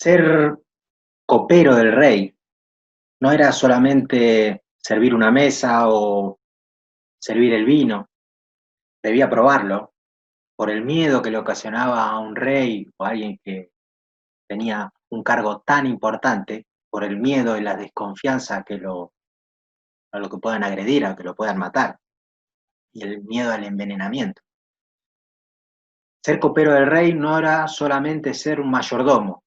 Ser copero del rey no era solamente servir una mesa o servir el vino, debía probarlo por el miedo que le ocasionaba a un rey o a alguien que tenía un cargo tan importante, por el miedo y la desconfianza a lo que puedan agredir, a que lo puedan matar, y el miedo al envenenamiento. Ser copero del rey no era solamente ser un mayordomo,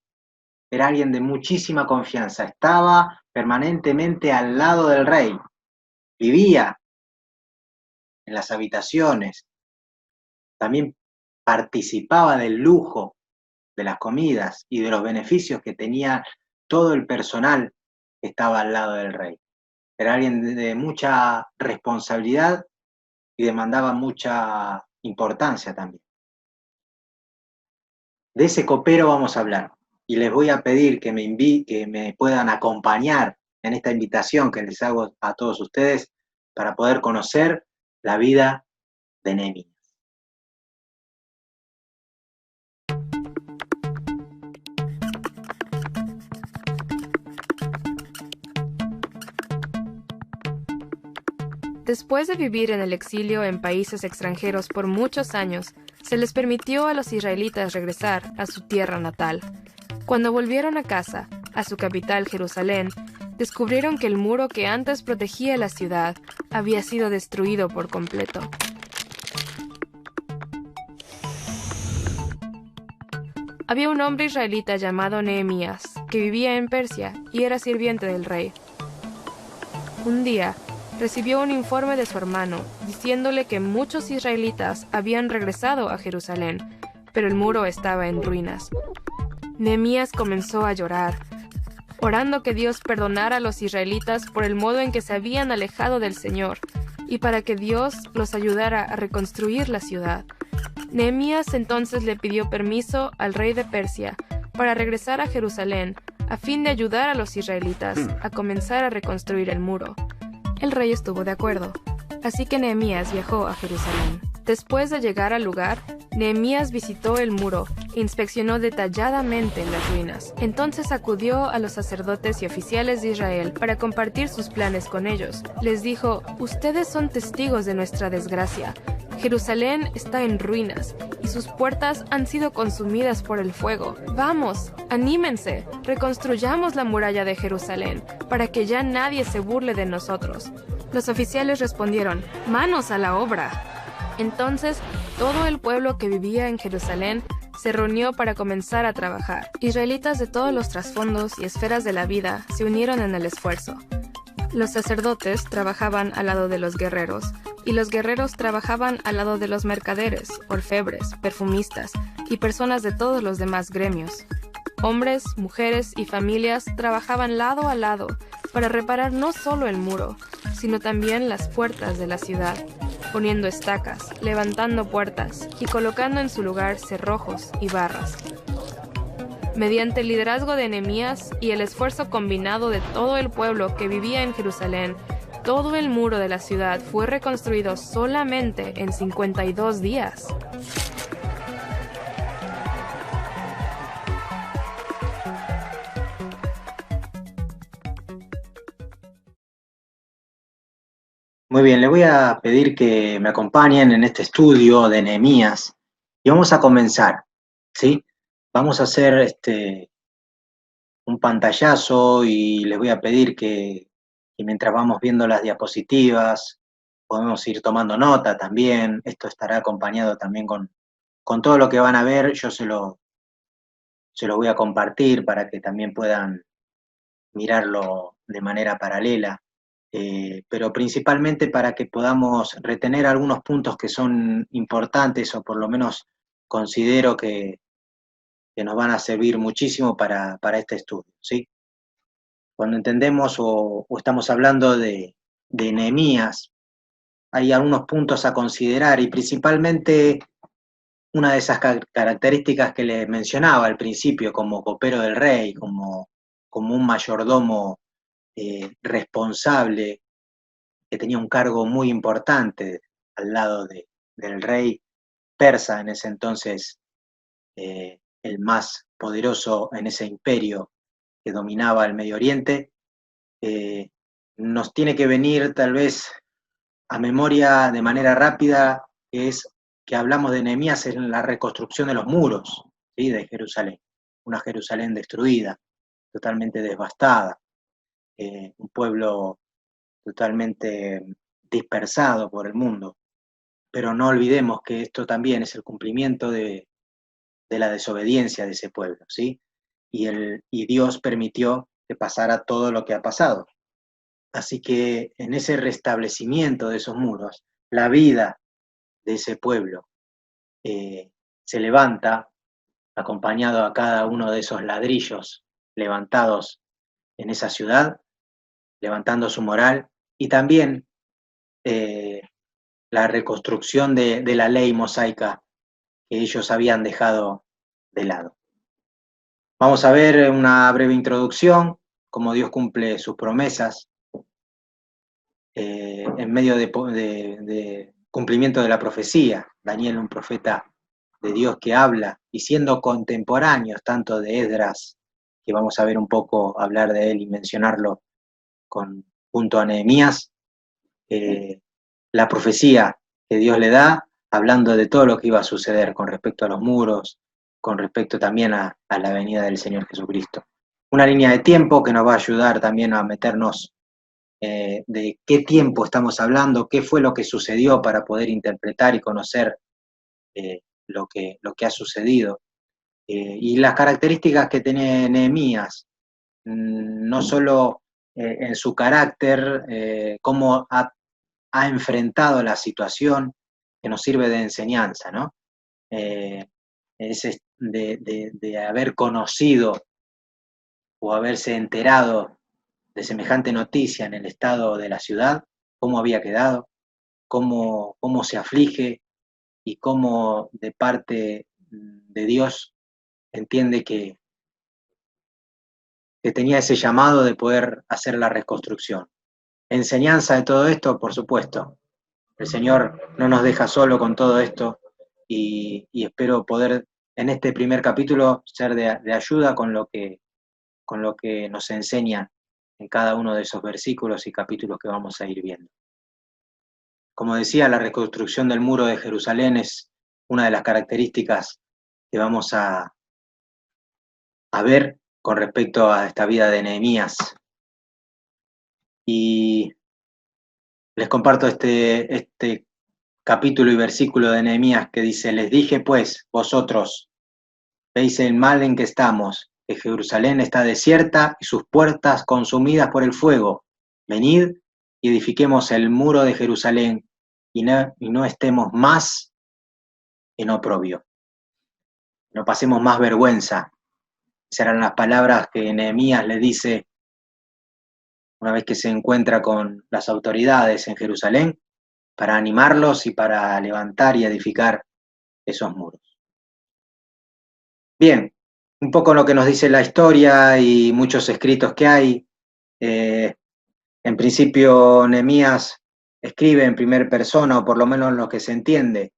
era alguien de muchísima confianza, estaba permanentemente al lado del rey, vivía en las habitaciones, también participaba del lujo de las comidas y de los beneficios que tenía todo el personal que estaba al lado del rey. Era alguien de mucha responsabilidad y demandaba mucha importancia también. De ese copero vamos a hablar y les voy a pedir que me puedan acompañar en esta invitación que les hago a todos ustedes para poder conocer la vida de Nehemías. Después de vivir en el exilio en países extranjeros por muchos años, se les permitió a los israelitas regresar a su tierra natal. Cuando volvieron a casa, a su capital Jerusalén, descubrieron que el muro que antes protegía la ciudad había sido destruido por completo. Había un hombre israelita llamado Nehemías, que vivía en Persia y era sirviente del rey. Un día, recibió un informe de su hermano diciéndole que muchos israelitas habían regresado a Jerusalén, pero el muro estaba en ruinas. Nehemías comenzó a llorar, orando que Dios perdonara a los israelitas por el modo en que se habían alejado del Señor y para que Dios los ayudara a reconstruir la ciudad. Nehemías entonces le pidió permiso al rey de Persia para regresar a Jerusalén a fin de ayudar a los israelitas a comenzar a reconstruir el muro. El rey estuvo de acuerdo, así que Nehemías viajó a Jerusalén. Después de llegar al lugar, Nehemías visitó el muro e inspeccionó detalladamente las ruinas. Entonces acudió a los sacerdotes y oficiales de Israel para compartir sus planes con ellos. Les dijo: «Ustedes son testigos de nuestra desgracia. Jerusalén está en ruinas y sus puertas han sido consumidas por el fuego. Vamos, anímense, reconstruyamos la muralla de Jerusalén para que ya nadie se burle de nosotros». Los oficiales respondieron: «Manos a la obra». Entonces, todo el pueblo que vivía en Jerusalén se reunió para comenzar a trabajar. Israelitas de todos los trasfondos y esferas de la vida se unieron en el esfuerzo. Los sacerdotes trabajaban al lado de los guerreros, y los guerreros trabajaban al lado de los mercaderes, orfebres, perfumistas y personas de todos los demás gremios. Hombres, mujeres y familias trabajaban lado a lado para reparar no solo el muro, sino también las puertas de la ciudad, poniendo estacas, levantando puertas y colocando en su lugar cerrojos y barras. Mediante el liderazgo de Nehemías y el esfuerzo combinado de todo el pueblo que vivía en Jerusalén, todo el muro de la ciudad fue reconstruido solamente en 52 días. Muy bien, le voy a pedir que me acompañen en este estudio de Nehemías y vamos a comenzar, ¿sí? Vamos a hacer un pantallazo y les voy a pedir que mientras vamos viendo las diapositivas, podemos ir tomando nota también. Esto estará acompañado también con todo lo que van a ver. Yo se lo voy a compartir para que también puedan mirarlo de manera paralela. Pero principalmente para que podamos retener algunos puntos que son importantes o por lo menos considero que nos van a servir muchísimo para este estudio, ¿sí? Cuando entendemos o estamos hablando de Nehemías, hay algunos puntos a considerar y principalmente una de esas características que les mencionaba al principio como copero del rey, como un mayordomo responsable que tenía un cargo muy importante al lado del rey persa en ese entonces, el más poderoso en ese imperio que dominaba el Medio Oriente, nos tiene que venir tal vez a memoria de manera rápida, que es que hablamos de Nehemías en la reconstrucción de los muros, ¿sí?, de Jerusalén, una Jerusalén destruida, totalmente devastada, un pueblo totalmente dispersado por el mundo. Pero no olvidemos que esto también es el cumplimiento de la desobediencia de ese pueblo, ¿sí? Y Dios permitió que pasara todo lo que ha pasado. Así que en ese restablecimiento de esos muros, la vida de ese pueblo se levanta acompañado a cada uno de esos ladrillos levantados en esa ciudad, levantando su moral, y también eh, la reconstrucción de la ley mosaica que ellos habían dejado de lado. Vamos a ver una breve introducción, cómo Dios cumple sus promesas en medio de cumplimiento de la profecía. Daniel, un profeta de Dios que habla, y siendo contemporáneos tanto de Esdras, que vamos a ver un poco, hablar de él y mencionarlo junto a Nehemías, la profecía que Dios le da, hablando de todo lo que iba a suceder con respecto a los muros, con respecto también a la venida del Señor Jesucristo. Una línea de tiempo que nos va a ayudar también a meternos de qué tiempo estamos hablando, qué fue lo que sucedió para poder interpretar y conocer lo que ha sucedido. Y las características que tiene Nehemías, no solo en su carácter, cómo ha enfrentado la situación, que nos sirve de enseñanza, ¿no? Es de haber conocido o haberse enterado de semejante noticia en el estado de la ciudad, cómo había quedado, cómo se aflige y cómo de parte de Dios entiende que tenía ese llamado de poder hacer la reconstrucción. Enseñanza de todo esto, por supuesto. El Señor no nos deja solo con todo esto y espero poder en este primer capítulo ser de ayuda con lo que nos enseña en cada uno de esos versículos y capítulos que vamos a ir viendo. Como decía, la reconstrucción del muro de Jerusalén es una de las características que vamos a ver con respecto a esta vida de Nehemías. Y les comparto este capítulo y versículo de Nehemías que dice: les dije pues, vosotros veis el mal en que estamos, que Jerusalén está desierta y sus puertas consumidas por el fuego. Venid y edifiquemos el muro de Jerusalén y no estemos más en oprobio. No pasemos más vergüenza. Serán las palabras que Nehemías le dice una vez que se encuentra con las autoridades en Jerusalén, para animarlos y para levantar y edificar esos muros. Bien, un poco lo que nos dice la historia y muchos escritos que hay. En principio, Nehemías escribe en primera persona, o por lo menos lo que se entiende,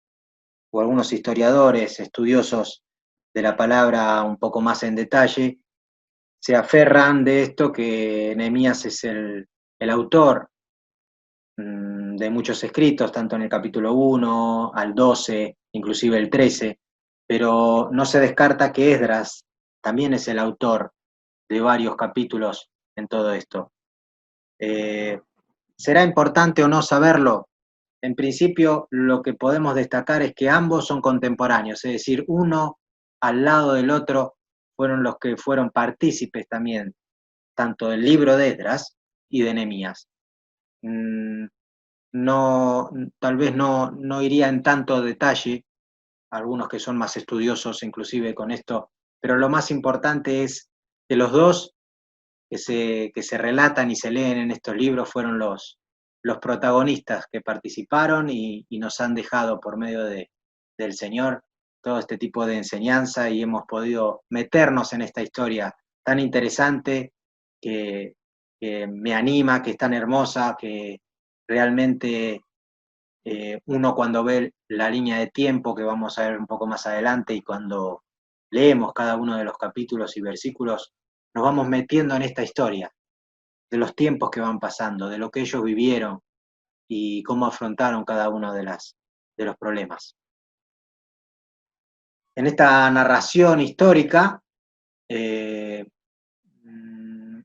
o algunos historiadores, estudiosos de la palabra un poco más en detalle, se aferran de esto que Nehemías es el autor de muchos escritos, tanto en el capítulo 1 al 12, inclusive el 13, pero no se descarta que Esdras también es el autor de varios capítulos en todo esto. ¿Será importante o no saberlo? En principio, lo que podemos destacar es que ambos son contemporáneos, es decir, uno al lado del otro fueron los que fueron partícipes también, tanto del libro de Esdras y de Nehemías. No, tal vez no iría en tanto detalle, algunos que son más estudiosos inclusive con esto, pero lo más importante es que los dos que se relatan y se leen en estos libros fueron los protagonistas que participaron y nos han dejado por medio del Señor todo este tipo de enseñanza y hemos podido meternos en esta historia tan interesante que me anima, que es tan hermosa, que realmente uno cuando ve la línea de tiempo que vamos a ver un poco más adelante y cuando leemos cada uno de los capítulos y versículos, nos vamos metiendo en esta historia, de los tiempos que van pasando, de lo que ellos vivieron y cómo afrontaron cada uno de los problemas. En esta narración histórica,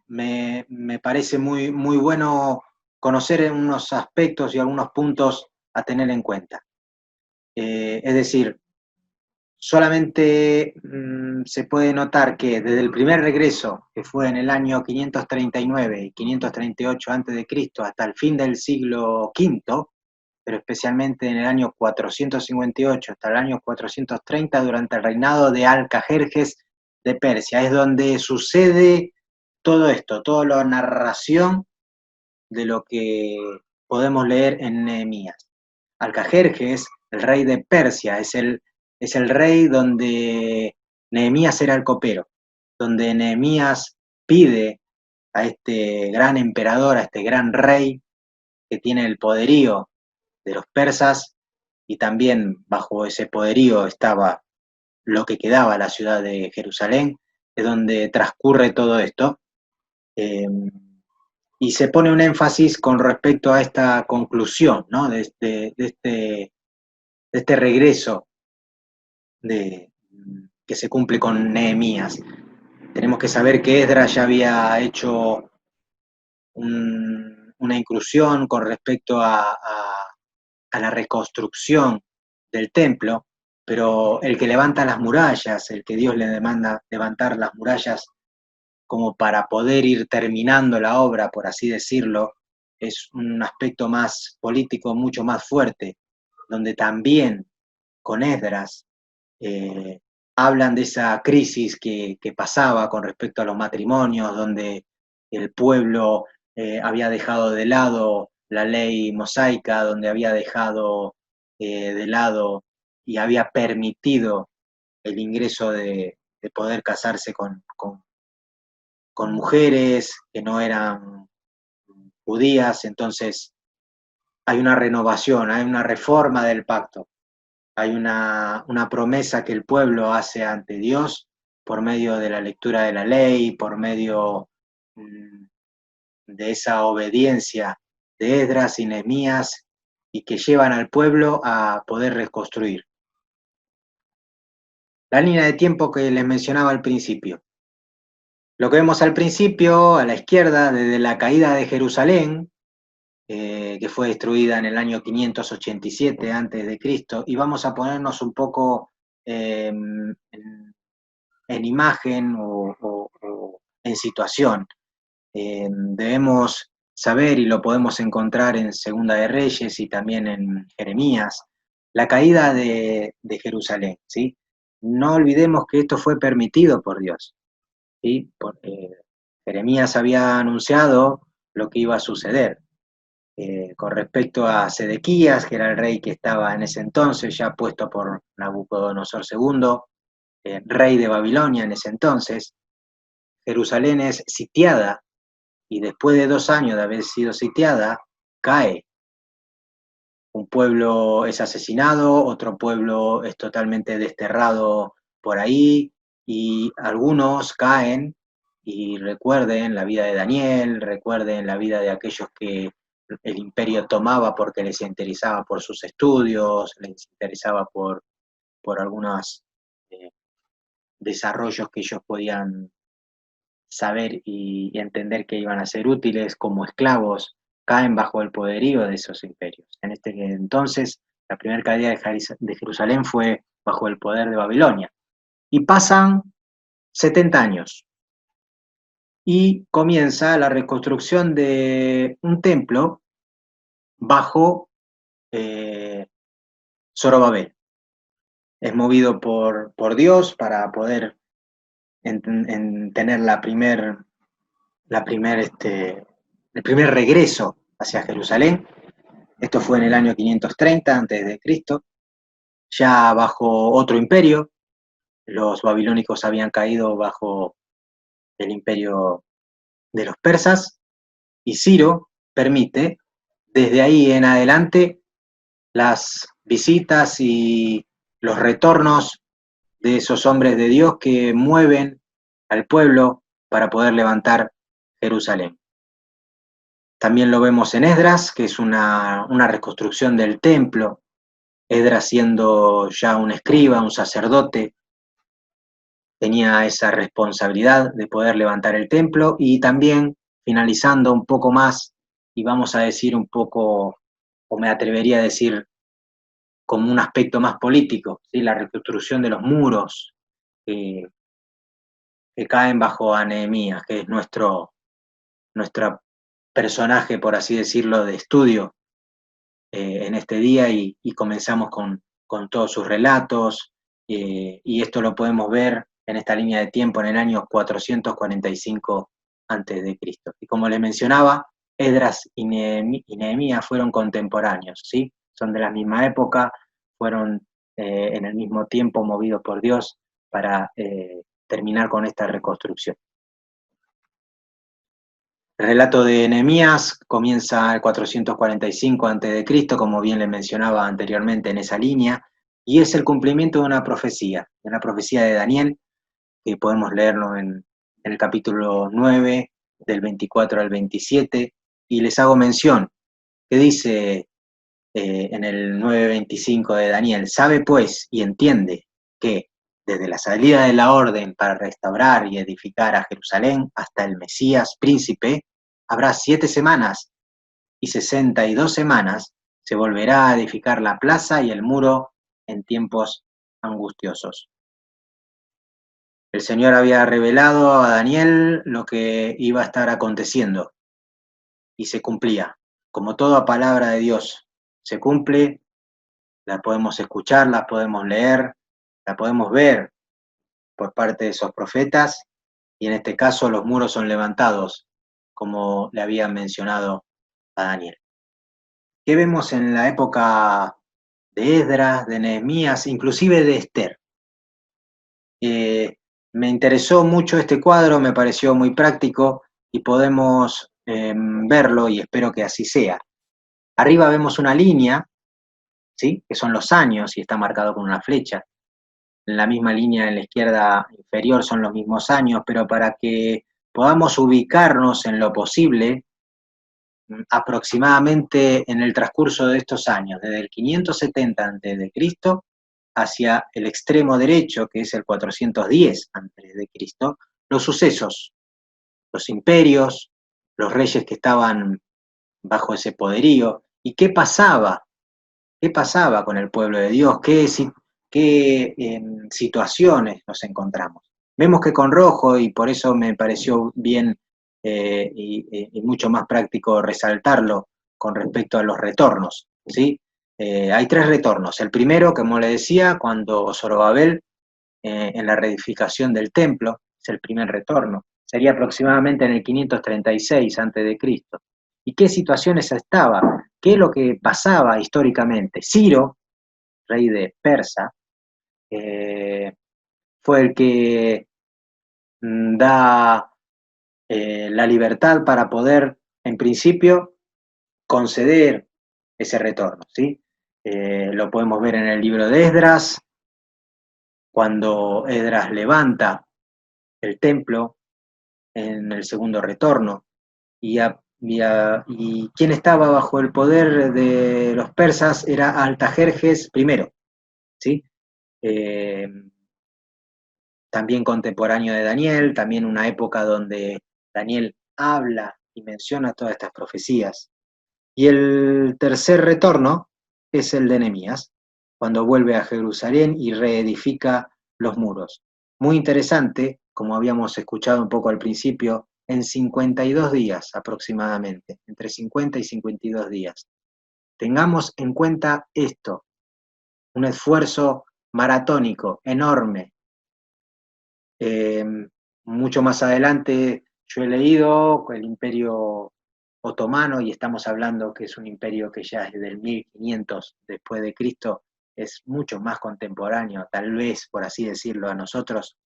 me parece muy, muy bueno conocer unos aspectos y algunos puntos a tener en cuenta. Es decir, solamente se puede notar que desde el primer regreso, que fue en el año 539 y 538 a.C., hasta el fin del siglo V, pero especialmente en el año 458 hasta el año 430, durante el reinado de Alcajerjes de Persia, es donde sucede todo esto, toda la narración de lo que podemos leer en Nehemías. Alcajerjes, el rey de Persia, es el rey donde Nehemías era el copero, donde Nehemías pide a este gran emperador, a este gran rey que tiene el poderío de los persas, y también bajo ese poderío estaba lo que quedaba la ciudad de Jerusalén, es donde transcurre todo esto. Y se pone un énfasis con respecto a esta conclusión, ¿no? de este regreso que se cumple con Nehemías. Tenemos que saber que Esdras ya había hecho una inclusión con respecto a la reconstrucción del templo, pero el que levanta las murallas, el que Dios le demanda levantar las murallas como para poder ir terminando la obra, por así decirlo, es un aspecto más político, mucho más fuerte, donde también con Esdras hablan de esa crisis que pasaba con respecto a los matrimonios, donde el pueblo había dejado de lado la ley mosaica, donde había dejado de lado y había permitido el ingreso de poder casarse con mujeres que no eran judías. Entonces hay una renovación, hay una reforma del pacto, hay una promesa que el pueblo hace ante Dios por medio de la lectura de la ley, por medio de esa obediencia de Esdras y Nehemías, y que llevan al pueblo a poder reconstruir. La línea de tiempo que les mencionaba al principio. Lo que vemos al principio, a la izquierda, desde la caída de Jerusalén, que fue destruida en el año 587 a.C., y vamos a ponernos un poco en imagen o en situación. Debemos saber, y lo podemos encontrar en Segunda de Reyes y también en Jeremías, la caída de Jerusalén, ¿sí? No olvidemos que esto fue permitido por Dios, ¿sí? Porque Jeremías había anunciado lo que iba a suceder. Con respecto a Sedequías, que era el rey que estaba en ese entonces, ya puesto por Nabucodonosor II, rey de Babilonia en ese entonces. Jerusalén es sitiada, y después de 2 años de haber sido sitiada, cae. Un pueblo es asesinado, otro pueblo es totalmente desterrado por ahí, y algunos caen. Y recuerden la vida de Daniel, recuerden la vida de aquellos que el imperio tomaba porque les interesaba por sus estudios, les interesaba por algunos desarrollos que ellos podían saber y entender que iban a ser útiles como esclavos, caen bajo el poderío de esos imperios. En este entonces, la primera caída de Jerusalén fue bajo el poder de Babilonia. Y pasan 70 años. Y comienza la reconstrucción de un templo bajo Zorobabel. Es movido por Dios para poder tener el primer regreso hacia Jerusalén. Esto fue en el año 530 a.C., ya bajo otro imperio. Los babilónicos habían caído bajo el imperio de los persas, y Ciro permite desde ahí en adelante las visitas y los retornos de esos hombres de Dios que mueven al pueblo para poder levantar Jerusalén. También lo vemos en Esdras, que es una reconstrucción del templo, Esdras siendo ya un escriba, un sacerdote, tenía esa responsabilidad de poder levantar el templo, y también finalizando un poco más, y vamos a decir un poco, o me atrevería a decir como un aspecto más político, ¿sí? La reconstrucción de los muros que caen bajo a Nehemías, que es nuestro personaje, por así decirlo, de estudio en este día, y comenzamos con todos sus relatos, y esto lo podemos ver en esta línea de tiempo en el año 445 a.C. Y como les mencionaba, Esdras y Nehemías fueron contemporáneos, ¿sí? Son de la misma época, fueron en el mismo tiempo movidos por Dios para terminar con esta reconstrucción. El relato de Nehemías comienza el 445 a.C., como bien le mencionaba anteriormente en esa línea, y es el cumplimiento de una profecía de Daniel, que podemos leerlo en el capítulo 9, del 24 al 27, y les hago mención, que dice en el 9:25 de Daniel: sabe pues y entiende que desde la salida de la orden para restaurar y edificar a Jerusalén hasta el Mesías príncipe, habrá 7 semanas, y 62 semanas se volverá a edificar la plaza y el muro en tiempos angustiosos. El Señor había revelado a Daniel lo que iba a estar aconteciendo, y se cumplía. Como toda palabra de Dios se cumple, la podemos escuchar, la podemos leer, la podemos ver por parte de esos profetas, y en este caso los muros son levantados, como le habían mencionado a Daniel. ¿Qué vemos en la época de Esdras, de Nehemías, inclusive de Esther? Me interesó mucho este cuadro, me pareció muy práctico, y podemos verlo, y espero que así sea. Arriba vemos una línea, ¿sí? Que son los años, y está marcado con una flecha. En la misma línea en la izquierda inferior son los mismos años, pero para que podamos ubicarnos en lo posible, aproximadamente en el transcurso de estos años, desde el 570 a.C. hacia el extremo derecho, que es el 410 a.C., los sucesos, los imperios, los reyes que estaban bajo ese poderío, y qué pasaba con el pueblo de Dios, qué situaciones nos encontramos. Vemos que con rojo, y por eso me pareció bien y mucho más práctico resaltarlo con respecto a los retornos, ¿sí? Hay 3 retornos. El primero, como le decía, cuando Zorobabel, en la reedificación del templo, es el primer retorno. Sería aproximadamente en el 536 a.C. ¿Y qué situaciones estaba? ¿Qué es lo que pasaba históricamente? Ciro, rey de Persa, fue el que da la libertad para poder, en principio, conceder ese retorno, ¿sí? Lo podemos ver en el libro de Esdras, cuando Esdras levanta el templo en el segundo retorno, y quien estaba bajo el poder de los persas era Artajerjes I, ¿sí? También contemporáneo de Daniel, también una época donde Daniel habla y menciona todas estas profecías. Y el tercer retorno es el de Nehemías, cuando vuelve a Jerusalén y reedifica los muros. Muy interesante, como habíamos escuchado un poco al principio, en 52 días aproximadamente, entre 50 y 52 días. Tengamos en cuenta esto, un esfuerzo maratónico, enorme. Mucho más adelante yo he leído el Imperio Otomano, y estamos hablando que es un imperio que ya es del 1500 después de Cristo, es mucho más contemporáneo, tal vez, por así decirlo, a nosotros.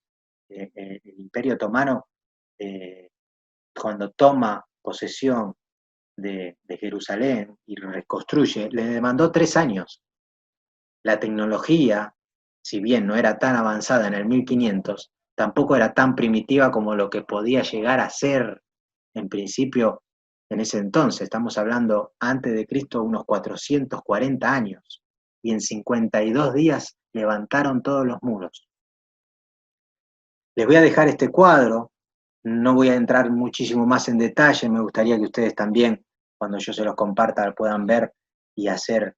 El Imperio Otomano, cuando toma posesión de Jerusalén y lo reconstruye, le demandó 3 años. La tecnología si bien no era tan avanzada en el 1500, tampoco era tan primitiva como lo que podía llegar a ser en principio en ese entonces. Estamos hablando antes de Cristo unos 440 años, y en 52 días levantaron todos los muros. Les voy a dejar este cuadro, no voy a entrar muchísimo más en detalle, me gustaría que ustedes también, cuando yo se los comparta, lo puedan ver y hacer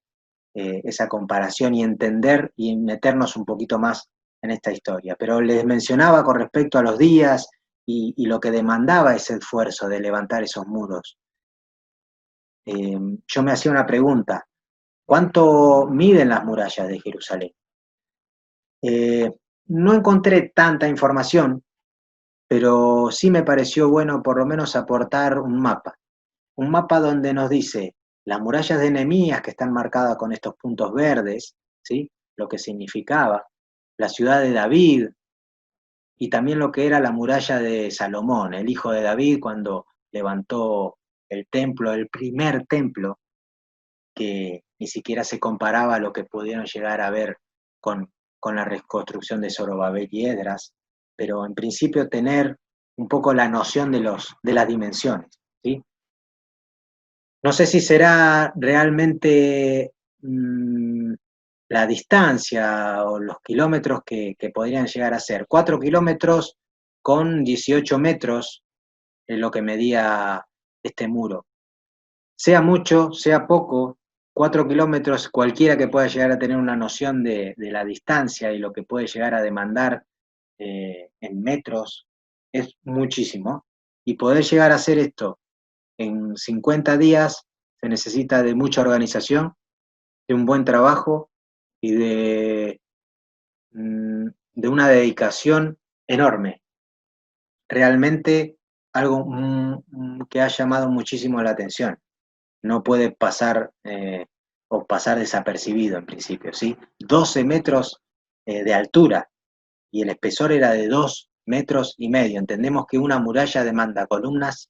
esa comparación y entender y meternos un poquito más en esta historia. Pero les mencionaba con respecto a los días y lo que demandaba ese esfuerzo de levantar esos muros. Yo me hacía una pregunta: ¿cuánto miden las murallas de Jerusalén? Eh, no encontré tanta información, pero sí me pareció bueno por lo menos aportar un mapa donde nos dice las murallas de Nehemías, que están marcadas con estos puntos verdes, ¿sí? Lo que significaba, la ciudad de David, y también lo que era la muralla de Salomón, el hijo de David, cuando levantó el templo, el primer templo, que ni siquiera se comparaba a lo que pudieron llegar a ver con la reconstrucción de Zorobabel y Esdras, pero en principio tener un poco la noción de las dimensiones, ¿sí? No sé si será realmente la distancia o los kilómetros que podrían llegar a ser. 4 kilómetros con 18 metros es lo que medía este muro. Sea mucho, sea poco, 4 kilómetros, cualquiera que pueda llegar a tener una noción de la distancia y lo que puede llegar a demandar en metros, es muchísimo. Y poder llegar a hacer esto en 50 días se necesita de mucha organización, de un buen trabajo y de una dedicación enorme. Realmente algo que ha llamado muchísimo la atención. No puede pasar o pasar desapercibido en principio, ¿sí? 12 metros de altura, y el espesor era de 2,5 metros. Entendemos que una muralla demanda columnas,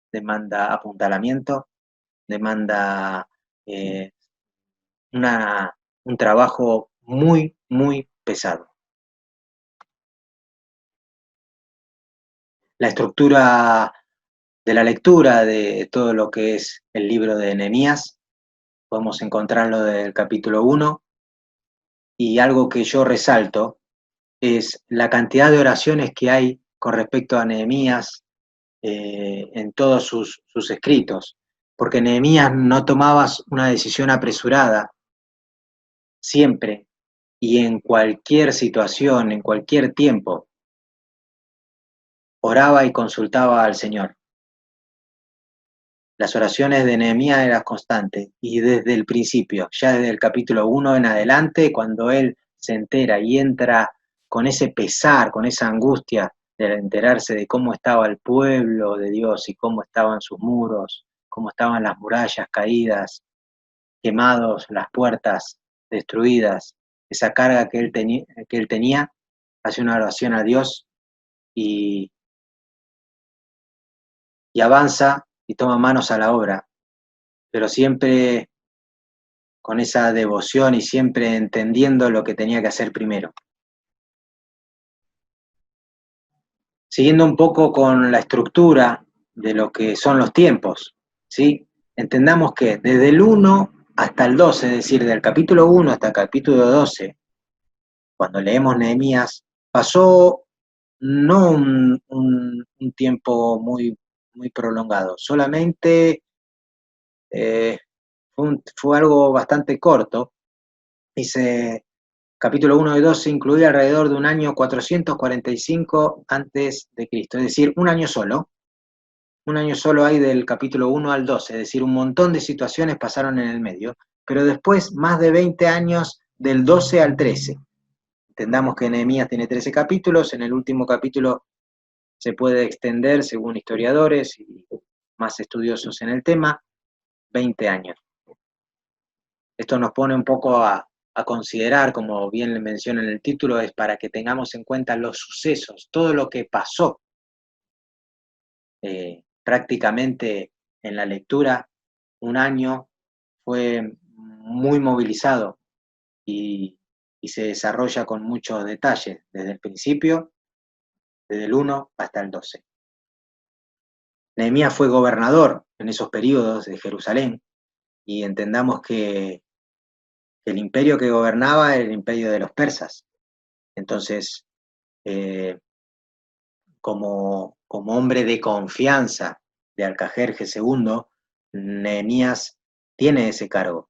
demanda apuntalamiento, demanda eh, un trabajo muy, muy pesado. La estructura de la lectura de todo lo que es el libro de Nehemías, podemos encontrarlo del capítulo 1, y algo que yo resalto es la cantidad de oraciones que hay con respecto a Nehemías en todos sus escritos, porque Nehemías no tomaba una decisión apresurada siempre y en cualquier situación, en cualquier tiempo, oraba y consultaba al Señor. Las oraciones de Nehemías eran constantes, y desde el principio, ya desde el capítulo 1 en adelante, cuando él se entera y entra con ese pesar, con esa angustia de enterarse de cómo estaba el pueblo de Dios y cómo estaban sus muros, cómo estaban las murallas caídas, quemados, las puertas destruidas, esa carga que él tenía, hace una oración a Dios y, y avanza y toma manos a la obra, pero siempre con esa devoción y siempre entendiendo lo que tenía que hacer primero. Siguiendo un poco con la estructura de lo que son los tiempos, ¿sí? Entendamos que desde el 1 hasta el 12, es decir, del capítulo 1 hasta el capítulo 12, cuando leemos Nehemías, pasó no un tiempo muy, muy prolongado, solamente fue algo bastante corto. Dice, capítulo 1 de 12 incluía alrededor de un año 445 antes de Cristo, es decir, un año solo hay del capítulo 1 al 12, es decir, un montón de situaciones pasaron en el medio, pero después más de 20 años del 12 al 13. Entendamos que Nehemías tiene 13 capítulos, en el último capítulo se puede extender, según historiadores y más estudiosos en el tema, 20 años. Esto nos pone un poco a considerar, como bien le menciona en el título, es para que tengamos en cuenta los sucesos, todo lo que pasó prácticamente en la lectura. Un año fue muy movilizado y y se desarrolla con muchos detalles, desde el principio, desde el 1 hasta el 12. Nehemías fue gobernador en esos periodos de Jerusalén, y entendamos que el imperio que gobernaba era el imperio de los persas. Entonces, eh, como hombre de confianza de Artajerjes II, Nehemías tiene ese cargo.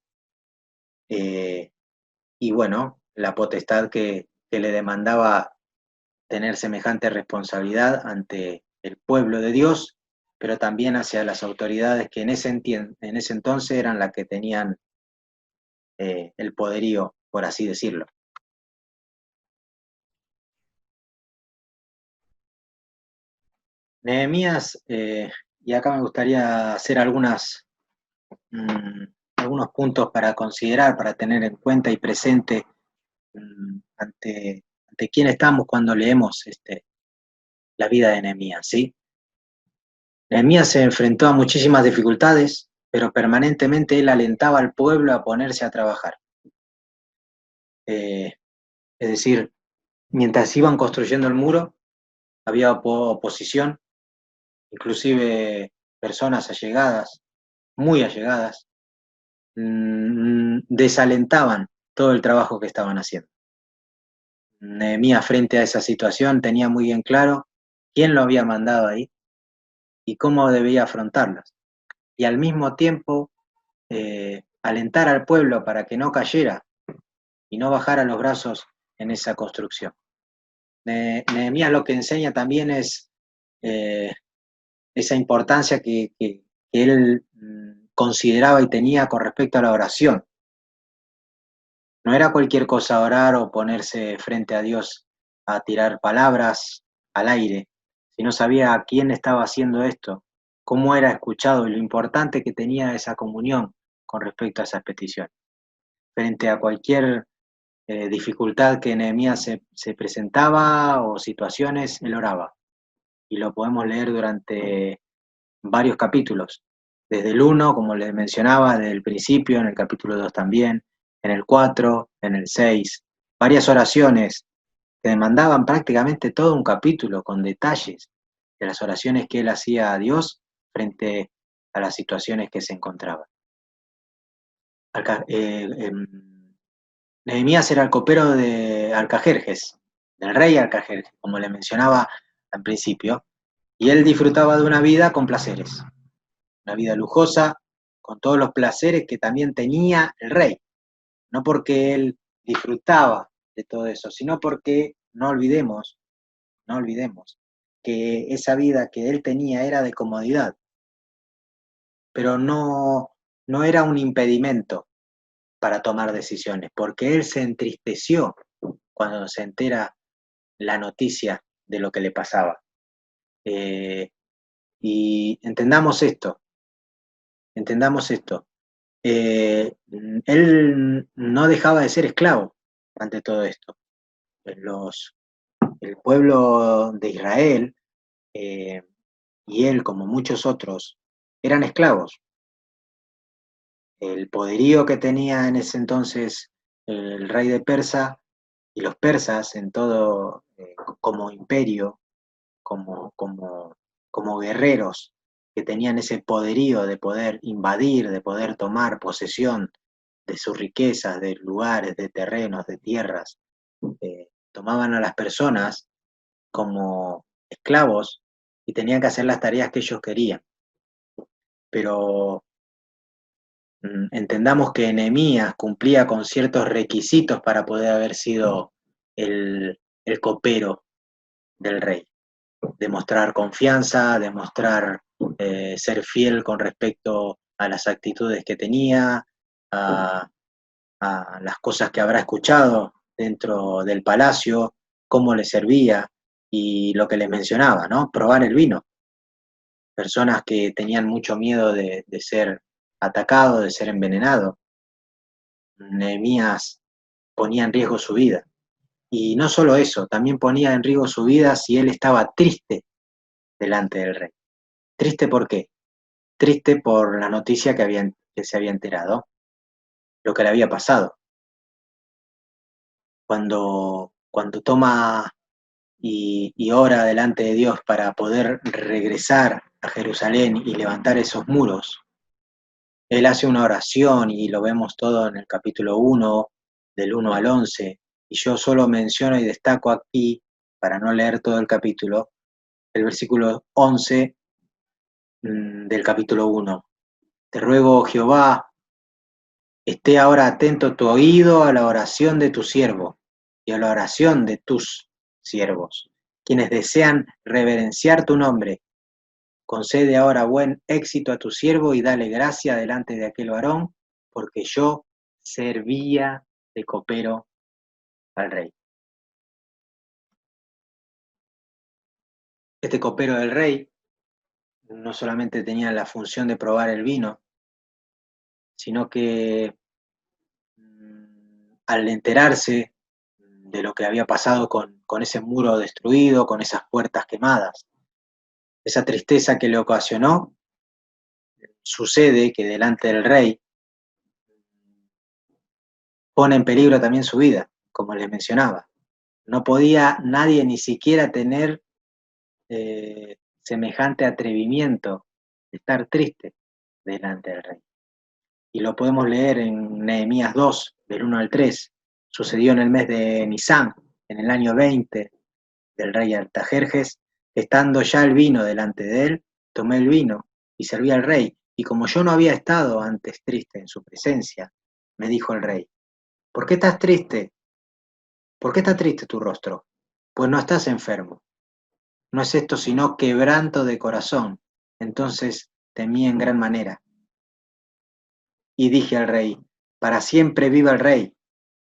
Y bueno, la potestad que le demandaba tener semejante responsabilidad ante el pueblo de Dios, pero también hacia las autoridades que en ese entonces eran las que tenían el poderío, por así decirlo. Nehemías, y acá me gustaría hacer algunos puntos para considerar, para tener en cuenta y presente ante quién estamos cuando leemos la vida de Nehemías, ¿sí? Nehemías se enfrentó a muchísimas dificultades, pero permanentemente él alentaba al pueblo a ponerse a trabajar. Eh, es decir, mientras iban construyendo el muro, había oposición, inclusive personas allegadas, muy allegadas, desalentaban todo el trabajo que estaban haciendo. Nehemías, frente a esa situación, tenía muy bien claro quién lo había mandado ahí y cómo debía afrontarlas. Y al mismo tiempo, alentar al pueblo para que no cayera y no bajara los brazos en esa construcción. Nehemías lo que enseña también es eh, esa importancia que él consideraba y tenía con respecto a la oración. No era cualquier cosa orar o ponerse frente a Dios a tirar palabras al aire, sino sabía a quién estaba haciendo esto, cómo era escuchado y lo importante que tenía esa comunión con respecto a esas peticiones. Frente a cualquier dificultad que Nehemías se presentaba o situaciones, él oraba. Y lo podemos leer durante varios capítulos, desde el 1, como les mencionaba, desde el principio, en el capítulo 2 también, en el 4, en el 6, varias oraciones que demandaban prácticamente todo un capítulo con detalles de las oraciones que él hacía a Dios frente a las situaciones que se encontraban. Nehemías era el copero de Artajerjes, del rey Artajerjes, como le mencionaba al principio, y él disfrutaba de una vida con placeres, una vida lujosa, con todos los placeres que también tenía el rey, no porque él disfrutaba de todo eso, sino porque no olvidemos que esa vida que él tenía era de comodidad, pero no era un impedimento para tomar decisiones, porque él se entristeció cuando se entera la noticia de lo que le pasaba. Eh, y entendamos esto. Él no dejaba de ser esclavo ante todo esto. El pueblo de Israel eh, y él, como muchos otros, eran esclavos. El poderío que tenía en ese entonces el rey de Persa y los persas en todo como imperio, como guerreros que tenían ese poderío de poder invadir, de poder tomar posesión de sus riquezas, de lugares, de terrenos, de tierras. Tomaban a las personas como esclavos y tenían que hacer las tareas que ellos querían. Pero entendamos que Nehemías cumplía con ciertos requisitos para poder haber sido el copero del rey. Demostrar confianza, demostrar ser fiel con respecto a las actitudes que tenía, a, a las cosas que habrá escuchado dentro del palacio, cómo le servía y lo que les mencionaba, ¿no? Probar el vino. Personas que tenían mucho miedo de ser atacado, de ser envenenado. Nehemías ponía en riesgo su vida. Y no solo eso, también ponía en riesgo su vida si él estaba triste delante del rey. ¿Triste por qué? Triste por la noticia que se había enterado, lo que le había pasado. cuando toma y ora delante de Dios para poder regresar a Jerusalén y levantar esos muros, él hace una oración y lo vemos todo en el capítulo 1, del 1 al 11, y yo solo menciono y destaco aquí, para no leer todo el capítulo, el versículo 11 del capítulo 1. Te ruego, Jehová, esté ahora atento tu oído a la oración de tu siervo y a la oración de tus siervos, quienes desean reverenciar tu nombre. Concede ahora buen éxito a tu siervo y dale gracia delante de aquel varón, porque yo servía de copero al rey. Este copero del rey no solamente tenía la función de probar el vino, sino que al enterarse de lo que había pasado con ese muro destruido, con esas puertas quemadas, esa tristeza que le ocasionó, sucede que delante del rey pone en peligro también su vida, como les mencionaba. No podía nadie ni siquiera tener semejante atrevimiento de estar triste delante del rey. Y lo podemos leer en Nehemías 2, del 1 al 3. Sucedió en el mes de Nisán, en el año 20 del rey Artajerjes, estando ya el vino delante de él, tomé el vino y serví al rey. Y como yo no había estado antes triste en su presencia, me dijo el rey, ¿por qué estás triste? ¿Por qué está triste tu rostro? Pues no estás enfermo. No es esto sino quebranto de corazón. Entonces temí en gran manera. Y dije al rey, para siempre viva el rey.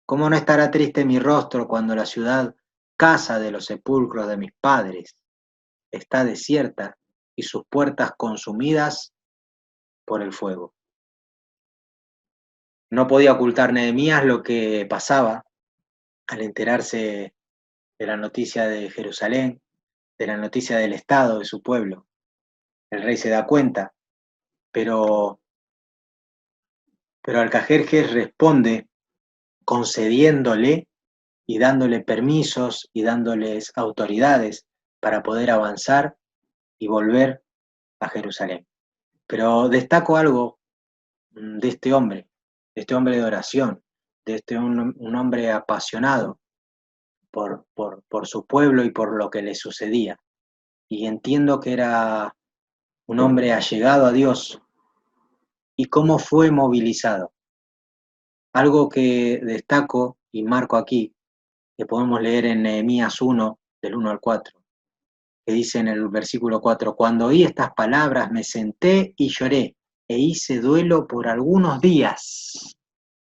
¿Cómo no estará triste mi rostro cuando la ciudad, casa de los sepulcros de mis padres, está desierta y sus puertas consumidas por el fuego? No podía ocultar Nehemías lo que pasaba al enterarse de la noticia de Jerusalén, de la noticia del estado de su pueblo. El rey se da cuenta, pero, pero Alcajerjes responde concediéndole y dándole permisos y dándoles autoridades para poder avanzar y volver a Jerusalén. Pero destaco algo de este hombre de oración, de un hombre apasionado por su pueblo y por lo que le sucedía. Y entiendo que era un hombre allegado a Dios y cómo fue movilizado. Algo que destaco y marco aquí, que podemos leer en Nehemías 1, del 1 al 4, que dice en el versículo 4, cuando oí estas palabras me senté y lloré e hice duelo por algunos días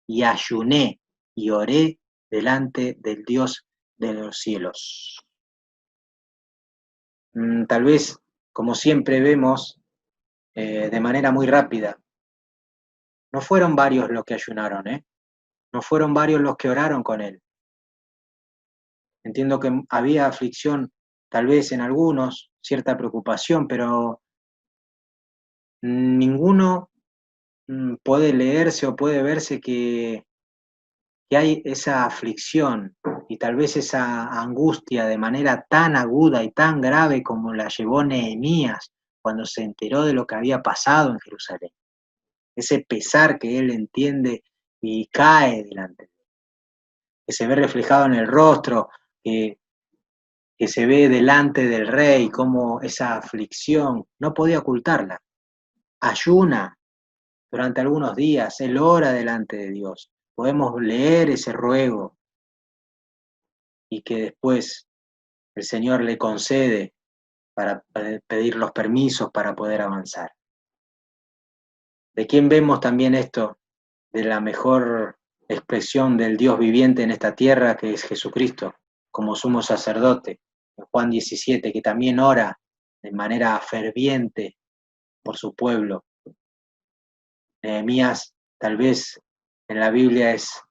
y ayuné y oré delante del Dios de los cielos. Tal vez, como siempre vemos, de manera muy rápida, no fueron varios los que ayunaron, no fueron varios los que oraron con él. Entiendo que había aflicción tal vez en algunos, cierta preocupación, pero ninguno puede leerse o puede verse que hay esa aflicción y tal vez esa angustia de manera tan aguda y tan grave como la llevó Nehemías cuando se enteró de lo que había pasado en Jerusalén. Ese pesar que él entiende y cae delante, que se ve reflejado en el rostro, que, que se ve delante del rey, como esa aflicción no podía ocultarla. Ayuna durante algunos días, él ora delante de Dios. Podemos leer ese ruego y que después el Señor le concede para pedir los permisos para poder avanzar. ¿De quién vemos también esto? De la mejor expresión del Dios viviente en esta tierra, que es Jesucristo, como sumo sacerdote, en Juan 17, que también ora de manera ferviente por su pueblo. Nehemías, tal vez en la Biblia es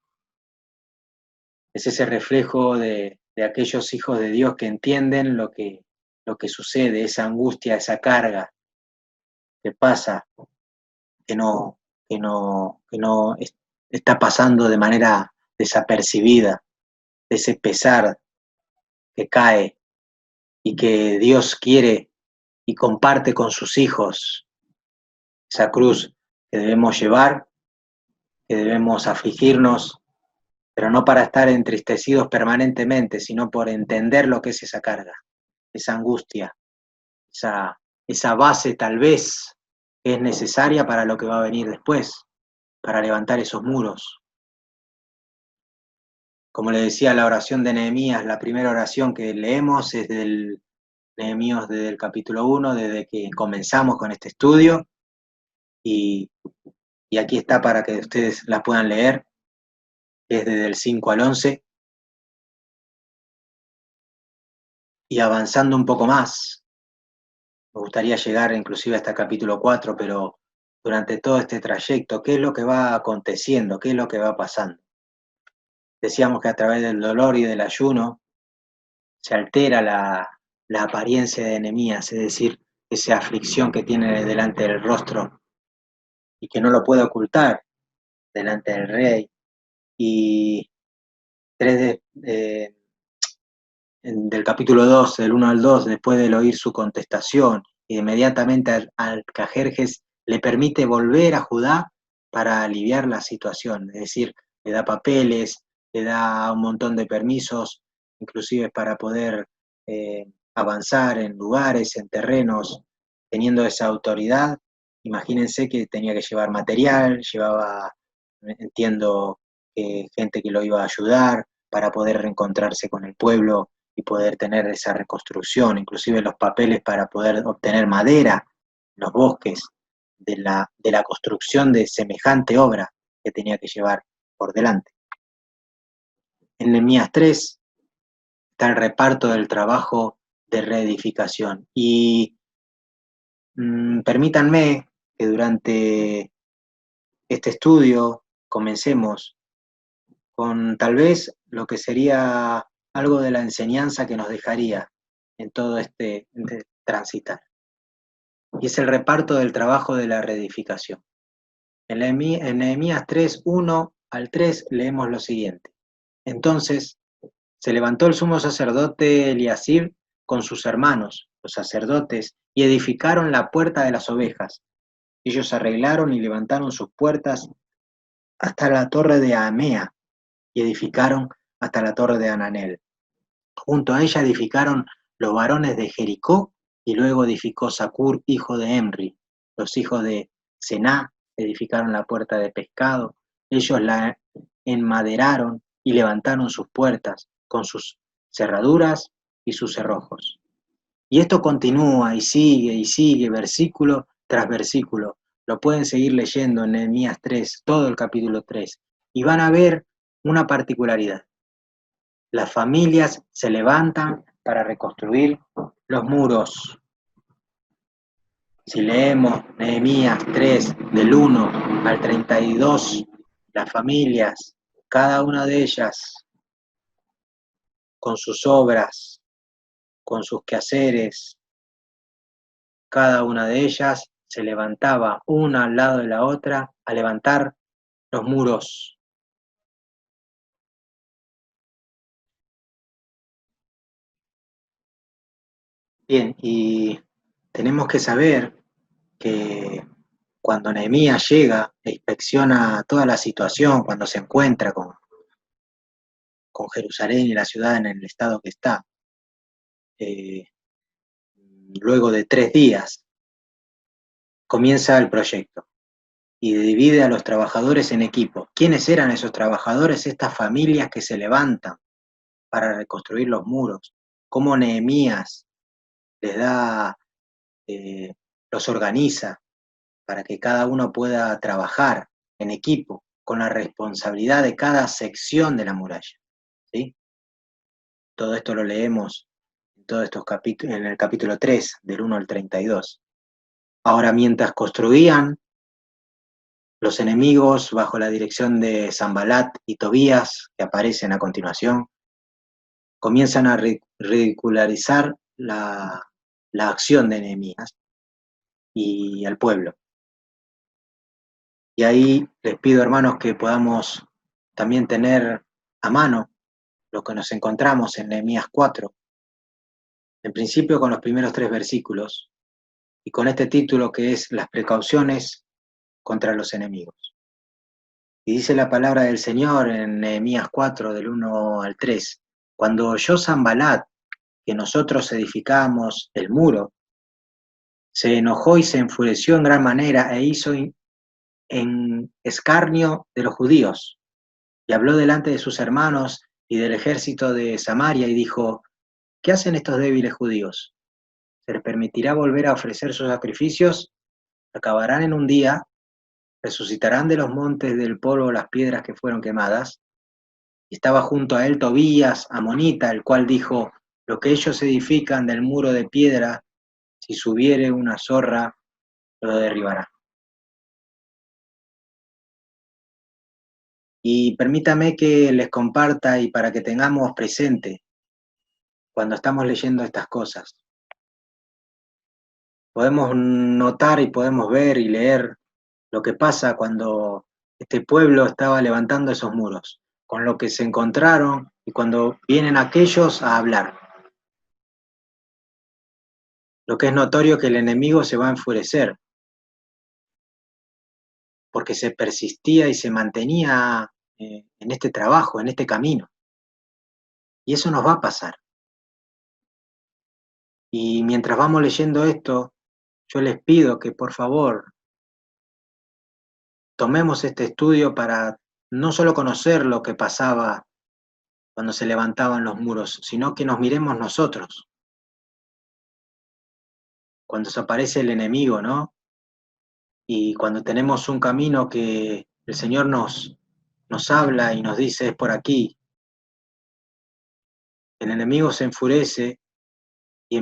ese reflejo de aquellos hijos de Dios que entienden lo que sucede, esa angustia, esa carga que pasa, que no está pasando de manera desapercibida, de ese pesar que cae y que Dios quiere y comparte con sus hijos, esa cruz que debemos llevar, que debemos afligirnos, pero no para estar entristecidos permanentemente, sino por entender lo que es esa carga, esa angustia, esa, esa base tal vez que es necesaria para lo que va a venir después, para levantar esos muros. Como le decía, la oración de Nehemías, la primera oración que leemos es del Nehemías desde el capítulo 1, desde que comenzamos con este estudio, y, y aquí está para que ustedes la puedan leer, es desde el 5 al 11, y avanzando un poco más, me gustaría llegar inclusive hasta el capítulo 4, pero durante todo este trayecto, ¿qué es lo que va aconteciendo? ¿Qué es lo que va pasando? Decíamos que a través del dolor y del ayuno se altera la apariencia de Nehemías, es decir, esa aflicción que tiene delante del rostro y que no lo puede ocultar delante del rey. Y del capítulo 2, del 1 al 2, después de oír su contestación, inmediatamente al Cajerjes le permite volver a Judá para aliviar la situación, es decir, le da papeles, le da un montón de permisos, inclusive para poder avanzar en lugares, en terrenos, teniendo esa autoridad. Imagínense que tenía que llevar material, llevaba, entiendo, gente que lo iba a ayudar para poder reencontrarse con el pueblo y poder tener esa reconstrucción, inclusive los papeles para poder obtener madera, los bosques, de la construcción de semejante obra que tenía que llevar por delante. En Nehemías 3 está el reparto del trabajo de reedificación. Y permítanme que durante este estudio comencemos con tal vez lo que sería algo de la enseñanza que nos dejaría en todo este transitar. Y es el reparto del trabajo de la reedificación. En Nehemías 3, 1 al 3 leemos lo siguiente. Entonces se levantó el sumo sacerdote Eliasib con sus hermanos, los sacerdotes, y edificaron la puerta de las ovejas. Ellos arreglaron y levantaron sus puertas hasta la torre de Amea y edificaron hasta la torre de Ananel. Junto a ella edificaron los varones de Jericó, y luego edificó Sacur, hijo de Emri. Los hijos de Sená edificaron la puerta de pescado. Ellos la enmaderaron y levantaron sus puertas con sus cerraduras y sus cerrojos. Y esto continúa y sigue, versículo tras versículo. Lo pueden seguir leyendo en Nehemías 3, todo el capítulo 3, y van a ver una particularidad. Las familias se levantan para reconstruir los muros. Si leemos Nehemías 3, del 1 al 32, las familias, cada una de ellas, con sus obras, con sus quehaceres, cada una de ellas se levantaba una al lado de la otra a levantar los muros. Bien, y tenemos que saber que cuando Nehemías llega e inspecciona toda la situación, cuando se encuentra con Jerusalén y la ciudad en el estado que está, eh, luego de 3 días, comienza el proyecto y divide a los trabajadores en equipos. ¿Quiénes eran esos trabajadores? Estas familias que se levantan para reconstruir los muros. Cómo Nehemías les da, los organiza para que cada uno pueda trabajar en equipo con la responsabilidad de cada sección de la muralla. ¿Sí? Todo esto lo leemos en todos estos capítulos, en el capítulo 3, del 1 al 32. Ahora, mientras construían, los enemigos, bajo la dirección de Sanbalat y Tobías, que aparecen a continuación, comienzan a ridicularizar la acción de Nehemías y al pueblo. Y ahí les pido, hermanos, que podamos también tener a mano lo que nos encontramos en Nehemías 4, en principio con los primeros 3 versículos, y con este título que es Las precauciones contra los enemigos. Y dice la palabra del Señor en Nehemías 4, del 1 al 3, cuando oyó Sanbalat que nosotros edificábamos el muro, se enojó y se enfureció en gran manera e hizo en escarnio de los judíos, y habló delante de sus hermanos y del ejército de Samaria y dijo, ¿qué hacen estos débiles judíos? ¿Se les permitirá volver a ofrecer sus sacrificios? ¿Acabarán en un día? ¿Resucitarán de los montes del polvo las piedras que fueron quemadas? Y estaba junto a él Tobías, amonita, el cual dijo, lo que ellos edifican del muro de piedra, si subiere una zorra, lo derribará. Y permítame que les comparta y para que tengamos presente cuando estamos leyendo estas cosas. Podemos notar y podemos ver y leer lo que pasa cuando este pueblo estaba levantando esos muros, con lo que se encontraron y cuando vienen aquellos a hablar. Lo que es notorio que el enemigo se va a enfurecer, porque se persistía y se mantenía en este trabajo, en este camino. Y eso nos va a pasar. Y mientras vamos leyendo esto, yo les pido que por favor tomemos este estudio para no solo conocer lo que pasaba cuando se levantaban los muros, sino que nos miremos nosotros, cuando se aparece el enemigo, ¿no? Y cuando tenemos un camino que el Señor nos habla y nos dice es por aquí, el enemigo se enfurece y y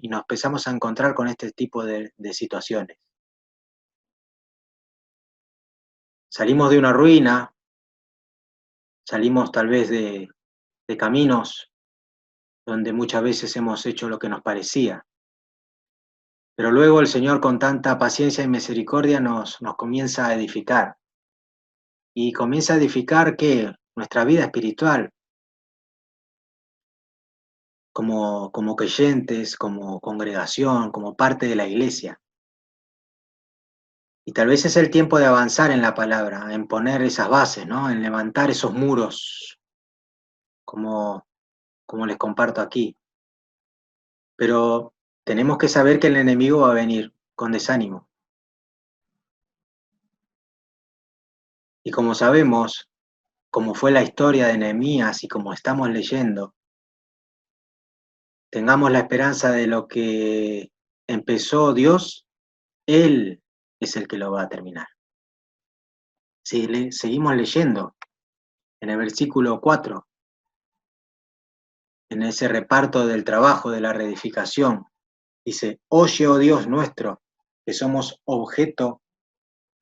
nos empezamos a encontrar con este tipo de situaciones. Salimos de una ruina, salimos tal vez de caminos donde muchas veces hemos hecho lo que nos parecía. Pero luego el Señor con tanta paciencia y misericordia nos comienza a edificar. Y comienza a edificar ¿qué? Nuestra vida espiritual, como creyentes, como congregación, como parte de la iglesia. Y tal vez es el tiempo de avanzar en la palabra, en poner esas bases, ¿no? En levantar esos muros, como, como les comparto aquí. Pero tenemos que saber que el enemigo va a venir con desánimo. Y como sabemos, como fue la historia de Nehemías y como estamos leyendo, tengamos la esperanza de lo que empezó Dios, Él es el que lo va a terminar. Si seguimos leyendo en el versículo 4, en ese reparto del trabajo de la reedificación, dice, oye, oh Dios nuestro, que somos objeto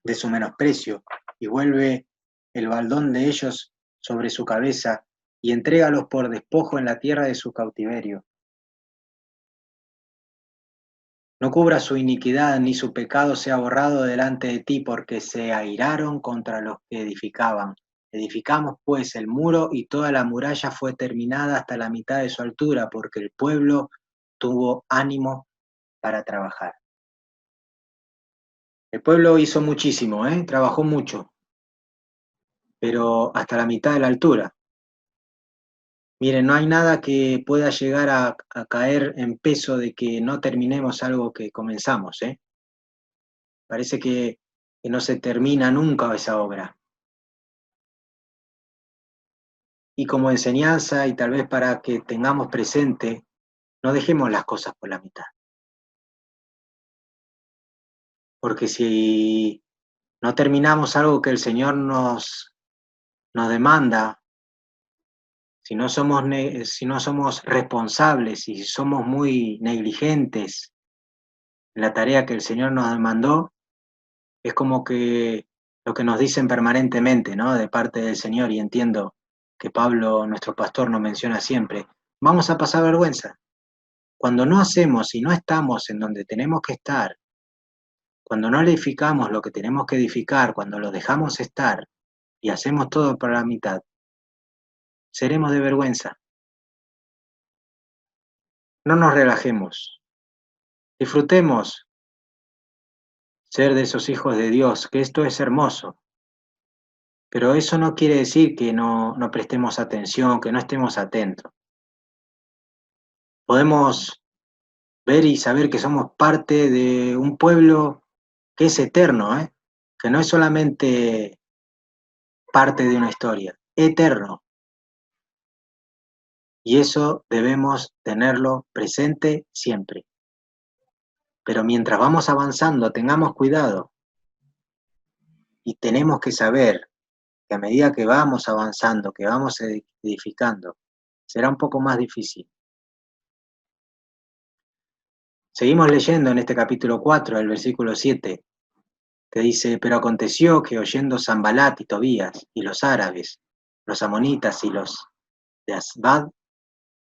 de su menosprecio, y vuelve el baldón de ellos sobre su cabeza, y entrégalos por despojo en la tierra de su cautiverio. No cubra su iniquidad, ni su pecado sea borrado delante de ti, porque se airaron contra los que edificaban. Edificamos pues el muro y toda la muralla fue terminada hasta la mitad de su altura, porque el pueblo tuvo ánimo para trabajar. El pueblo hizo muchísimo, trabajó mucho, pero hasta la mitad de la altura. Miren, no hay nada que pueda llegar a caer en peso de que no terminemos algo que comenzamos, ¿eh? Parece que no se termina nunca esa obra. Y como enseñanza y tal vez para que tengamos presente, no dejemos las cosas por la mitad. Porque si no terminamos algo que el Señor nos demanda, si no somos responsables y si somos muy negligentes en la tarea que el Señor nos demandó, es como que lo que nos dicen permanentemente, ¿no? De parte del Señor, y entiendo que Pablo, nuestro pastor, nos menciona siempre, vamos a pasar vergüenza. Cuando no hacemos y no estamos en donde tenemos que estar, cuando no edificamos lo que tenemos que edificar, cuando lo dejamos estar y hacemos todo por la mitad, seremos de vergüenza. No nos relajemos. Disfrutemos ser de esos hijos de Dios, que esto es hermoso. Pero eso no quiere decir que no prestemos atención, que no estemos atentos. Podemos ver y saber que somos parte de un pueblo que es eterno, que no es solamente parte de una historia, eterno. Y eso debemos tenerlo presente siempre. Pero mientras vamos avanzando, tengamos cuidado y tenemos que saber que a medida que vamos avanzando, que vamos edificando, será un poco más difícil. Seguimos leyendo en este capítulo 4, el versículo 7, que dice: pero aconteció que oyendo Sanbalat y Tobías y los árabes, los amonitas y los de Asbad,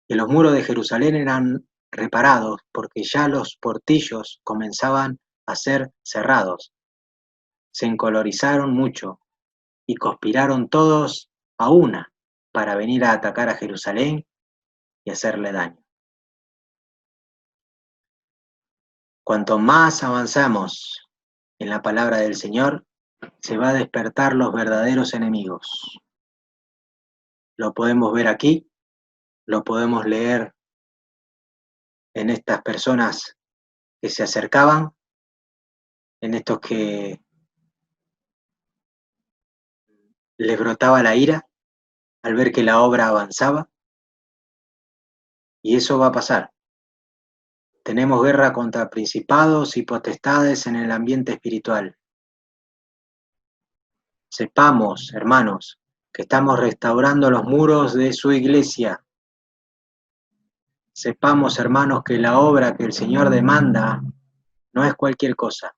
que los muros de Jerusalén eran reparados, porque ya los portillos comenzaban a ser cerrados, se encolorizaron mucho y conspiraron todos a una para venir a atacar a Jerusalén y hacerle daño. Cuanto más avanzamos en la palabra del Señor, se va a despertar los verdaderos enemigos. Lo podemos ver aquí, lo podemos leer en estas personas que se acercaban, en estos que les brotaba la ira al ver que la obra avanzaba, y eso va a pasar. Tenemos guerra contra principados y potestades en el ambiente espiritual. Sepamos, hermanos, que estamos restaurando los muros de su iglesia. Sepamos, hermanos, que la obra que el Señor demanda no es cualquier cosa.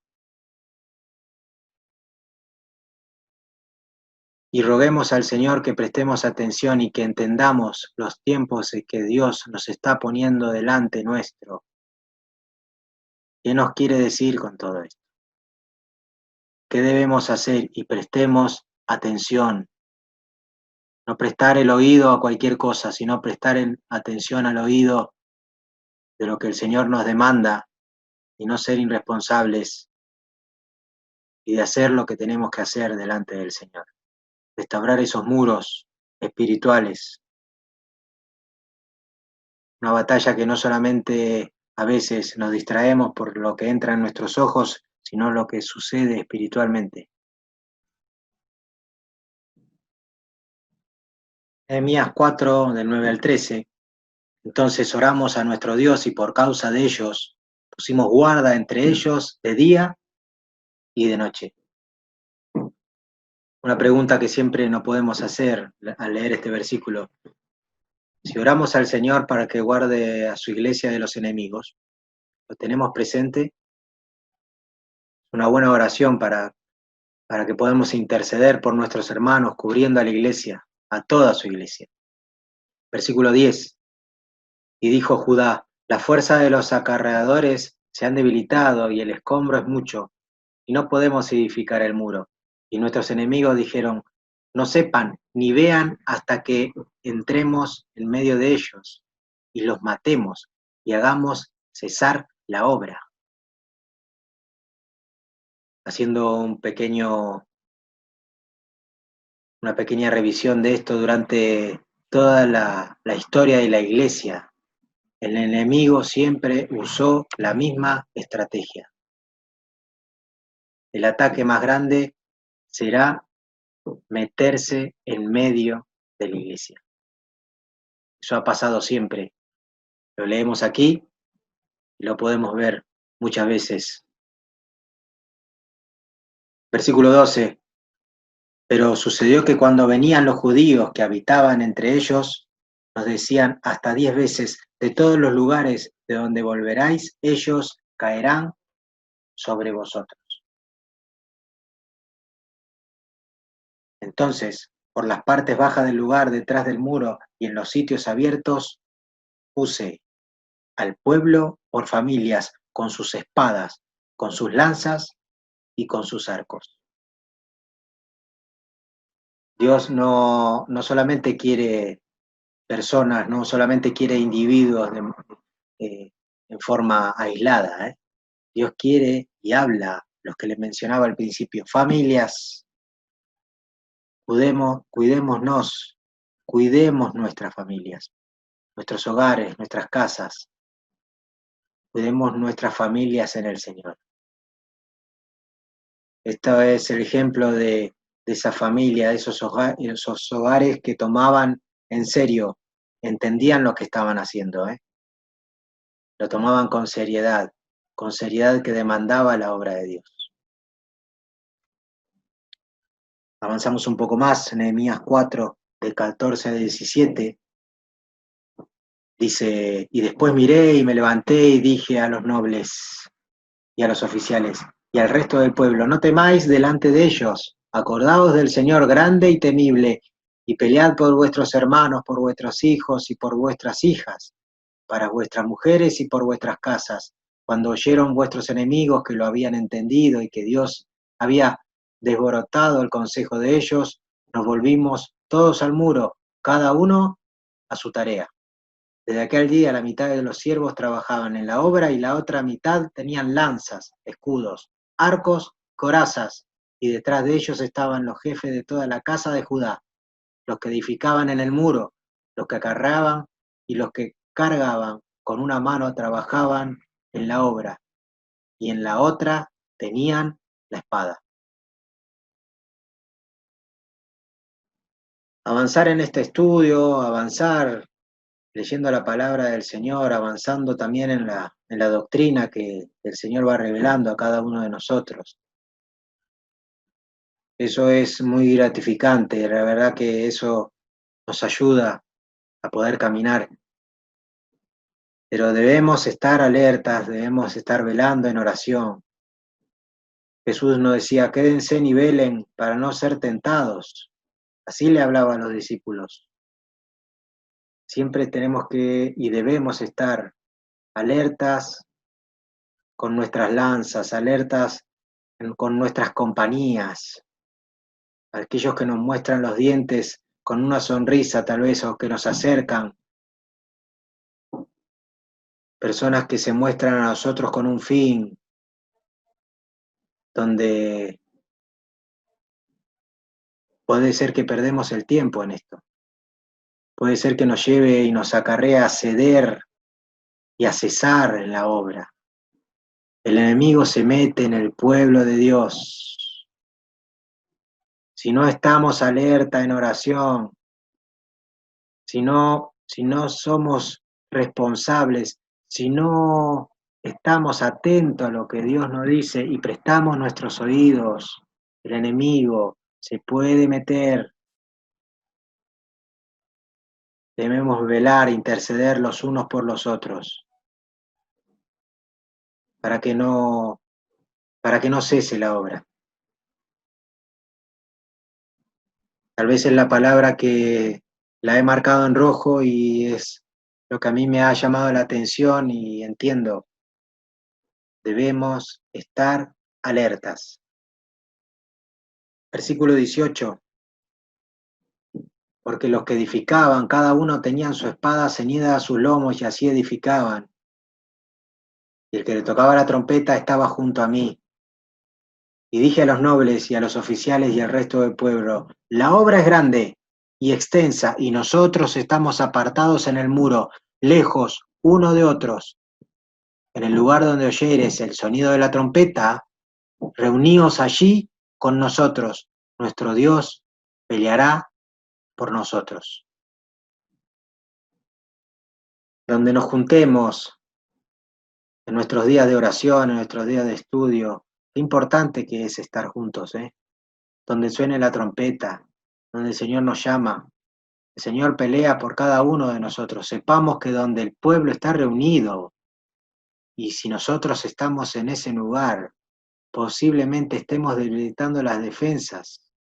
Y roguemos al Señor que prestemos atención y que entendamos los tiempos en que Dios nos está poniendo delante nuestro. ¿Qué nos quiere decir con todo esto? ¿Qué debemos hacer? Y prestemos atención. No prestar el oído a cualquier cosa, sino prestar atención al oído de lo que el Señor nos demanda y no ser irresponsables y de hacer lo que tenemos que hacer delante del Señor. Restaurar esos muros espirituales. Una batalla que no solamente a veces nos distraemos por lo que entra en nuestros ojos, sino lo que sucede espiritualmente. Nehemías 4, del 9 al 13. Entonces oramos a nuestro Dios y por causa de ellos pusimos guarda entre ellos de día y de noche. Una pregunta que siempre nos podemos hacer al leer este versículo. Si oramos al Señor para que guarde a su iglesia de los enemigos, ¿lo tenemos presente? Una buena oración para que podamos interceder por nuestros hermanos, cubriendo a la iglesia, a toda su iglesia. Versículo 10. Y dijo Judá: la fuerza de los acarreadores se han debilitado y el escombro es mucho, y no podemos edificar el muro. Y nuestros enemigos dijeron: no sepan ni vean hasta que entremos en medio de ellos y los matemos y hagamos cesar la obra. Haciendo una pequeña revisión de esto durante toda la historia de la iglesia, el enemigo siempre usó la misma estrategia. El ataque más grande será meterse en medio de la iglesia. Eso ha pasado siempre. Lo leemos aquí y lo podemos ver muchas veces. Versículo 12. Pero sucedió que cuando venían los judíos que habitaban entre ellos, nos decían hasta 10 veces: de todos los lugares de donde volveráis, ellos caerán sobre vosotros. Entonces, por las partes bajas del lugar, detrás del muro y en los sitios abiertos, puse al pueblo por familias, con sus espadas, con sus lanzas y con sus arcos. Dios no solamente quiere personas, no solamente quiere individuos en forma aislada. Dios quiere y habla, los que le mencionaba al principio, familias, cuidémonos, cuidemos nuestras familias, nuestros hogares, nuestras casas, cuidemos nuestras familias en el Señor. Esto es el ejemplo de esa familia, de esos hogares que tomaban en serio, entendían lo que estaban haciendo, lo tomaban con seriedad que demandaba la obra de Dios. Avanzamos un poco más, Nehemías 4, de 14 a 17, dice, y después miré y me levanté y dije a los nobles y a los oficiales y al resto del pueblo, no temáis delante de ellos, acordaos del Señor grande y temible, y pelead por vuestros hermanos, por vuestros hijos y por vuestras hijas, para vuestras mujeres y por vuestras casas. Cuando oyeron vuestros enemigos que lo habían entendido y que Dios había desborotado el consejo de ellos, nos volvimos todos al muro, cada uno a su tarea. Desde aquel día la mitad de los siervos trabajaban en la obra y la otra mitad tenían lanzas, escudos, arcos, corazas, y detrás de ellos estaban los jefes de toda la casa de Judá, los que edificaban en el muro, los que acarreaban y los que cargaban, con una mano trabajaban en la obra y en la otra tenían la espada. Avanzar en este estudio, avanzar leyendo la palabra del Señor, avanzando también en la doctrina que el Señor va revelando a cada uno de nosotros. Eso es muy gratificante, la verdad que eso nos ayuda a poder caminar. Pero debemos estar alertas, debemos estar velando en oración. Jesús nos decía, quédense y velen para no ser tentados. Así le hablaba a los discípulos. Siempre tenemos que y debemos estar alertas con nuestras lanzas, alertas con nuestras compañías, aquellos que nos muestran los dientes con una sonrisa tal vez o que nos acercan, personas que se muestran a nosotros con un fin, donde puede ser que perdemos el tiempo en esto, puede ser que nos lleve y nos acarrea a ceder y a cesar en la obra. El enemigo se mete en el pueblo de Dios. Si no estamos alerta en oración, si no somos responsables, si no estamos atentos a lo que Dios nos dice y prestamos nuestros oídos, el enemigo se puede meter. Debemos velar, interceder los unos por los otros, para que no, para que no cese la obra. Tal vez es la palabra que la he marcado en rojo y es lo que a mí me ha llamado la atención y entiendo. Debemos estar alertas. Versículo 18. Porque los que edificaban, cada uno tenían su espada ceñida a sus lomos y así edificaban. Y el que le tocaba la trompeta estaba junto a mí. Y dije a los nobles y a los oficiales y al resto del pueblo, la obra es grande y extensa, y nosotros estamos apartados en el muro, lejos uno de otros. En el lugar donde oyeres el sonido de la trompeta, reuníos allí con nosotros. Nuestro Dios peleará por nosotros. Donde nos juntemos en nuestros días de oración, en nuestros días de estudio, qué importante que es estar juntos, donde suene la trompeta, donde el Señor nos llama, el Señor pelea por cada uno de nosotros. Sepamos que donde el pueblo está reunido, y si nosotros estamos en ese lugar, posiblemente estemos debilitando las defensas.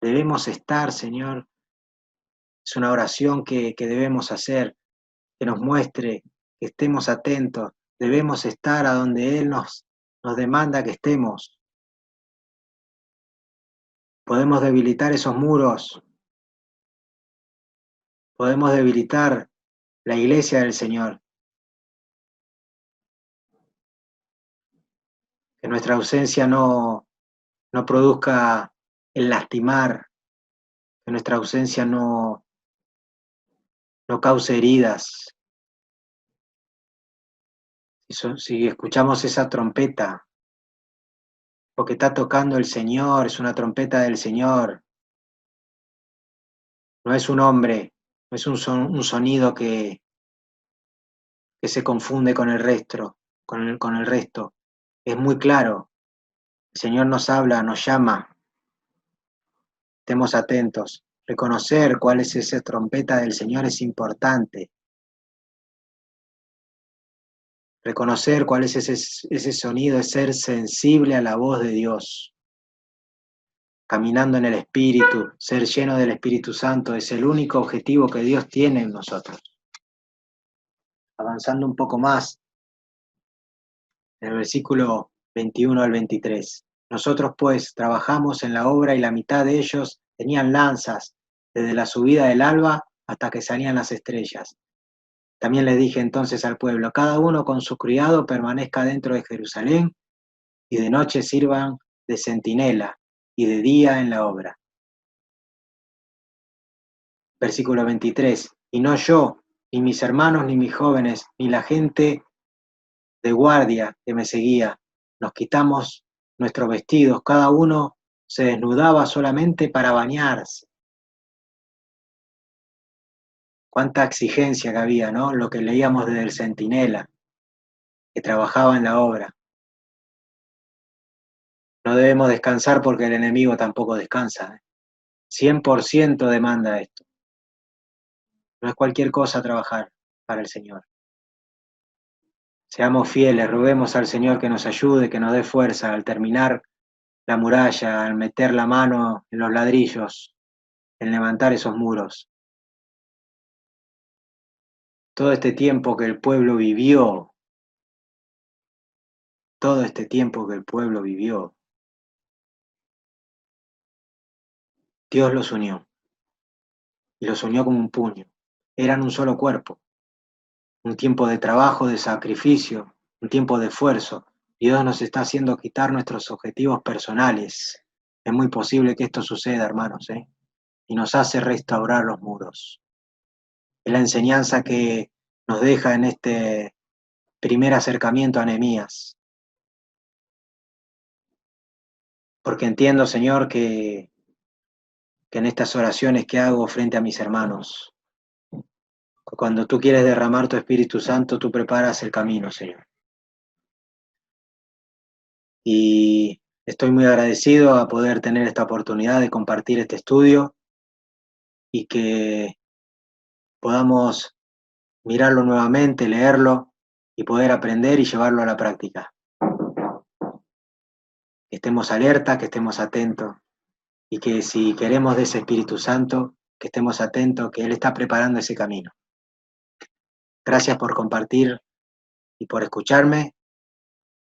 Debemos estar, Señor, es una oración que debemos hacer, que nos muestre, que estemos atentos, debemos estar a donde Él nos demanda que estemos. Podemos debilitar esos muros podemos debilitar la iglesia del Señor. Que nuestra ausencia no produzca el lastimar, que nuestra ausencia no cause heridas. Si escuchamos esa trompeta, porque está tocando el Señor, es una trompeta del Señor, no es un hombre, no es un sonido que se confunde con el resto, con el resto. Es muy claro, el Señor nos habla, nos llama, estemos atentos. Reconocer cuál es esa trompeta del Señor es importante. Reconocer cuál es ese sonido, es ser sensible a la voz de Dios. Caminando en el Espíritu, ser lleno del Espíritu Santo, es el único objetivo que Dios tiene en nosotros. Avanzando un poco más, en el versículo 21 al 23. Nosotros pues trabajamos en la obra y la mitad de ellos tenían lanzas, desde la subida del alba hasta que salían las estrellas. También les dije entonces al pueblo, cada uno con su criado permanezca dentro de Jerusalén y de noche sirvan de centinela y de día en la obra. Versículo 23. Y no yo, ni mis hermanos, ni mis jóvenes, ni la gente de guardia que me seguía, nos quitamos nuestros vestidos, cada uno se desnudaba solamente para bañarse. Cuánta exigencia que había, ¿no? Lo que leíamos desde el centinela, que trabajaba en la obra. No debemos descansar porque el enemigo tampoco descansa. 100% demanda esto. No es cualquier cosa trabajar para el Señor. Seamos fieles, roguemos al Señor que nos ayude, que nos dé fuerza al terminar la muralla, al meter la mano en los ladrillos, en levantar esos muros. Todo este tiempo que el pueblo vivió, todo este tiempo que el pueblo vivió, Dios los unió, y los unió como un puño. Eran un solo cuerpo, un tiempo de trabajo, de sacrificio, un tiempo de esfuerzo. Dios nos está haciendo quitar nuestros objetivos personales. Es muy posible que esto suceda, hermanos, y nos hace restaurar los muros. Es la enseñanza que nos deja en este primer acercamiento a Nehemías. Porque entiendo, Señor, que en estas oraciones que hago frente a mis hermanos, cuando tú quieres derramar tu Espíritu Santo, tú preparas el camino, Señor. Y estoy muy agradecido a poder tener esta oportunidad de compartir este estudio y que podamos mirarlo nuevamente, leerlo y poder aprender y llevarlo a la práctica. Que estemos alerta, que estemos atentos y que si queremos de ese Espíritu Santo, que estemos atentos, que Él está preparando ese camino. Gracias por compartir y por escucharme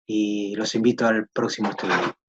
y los invito al próximo estudio.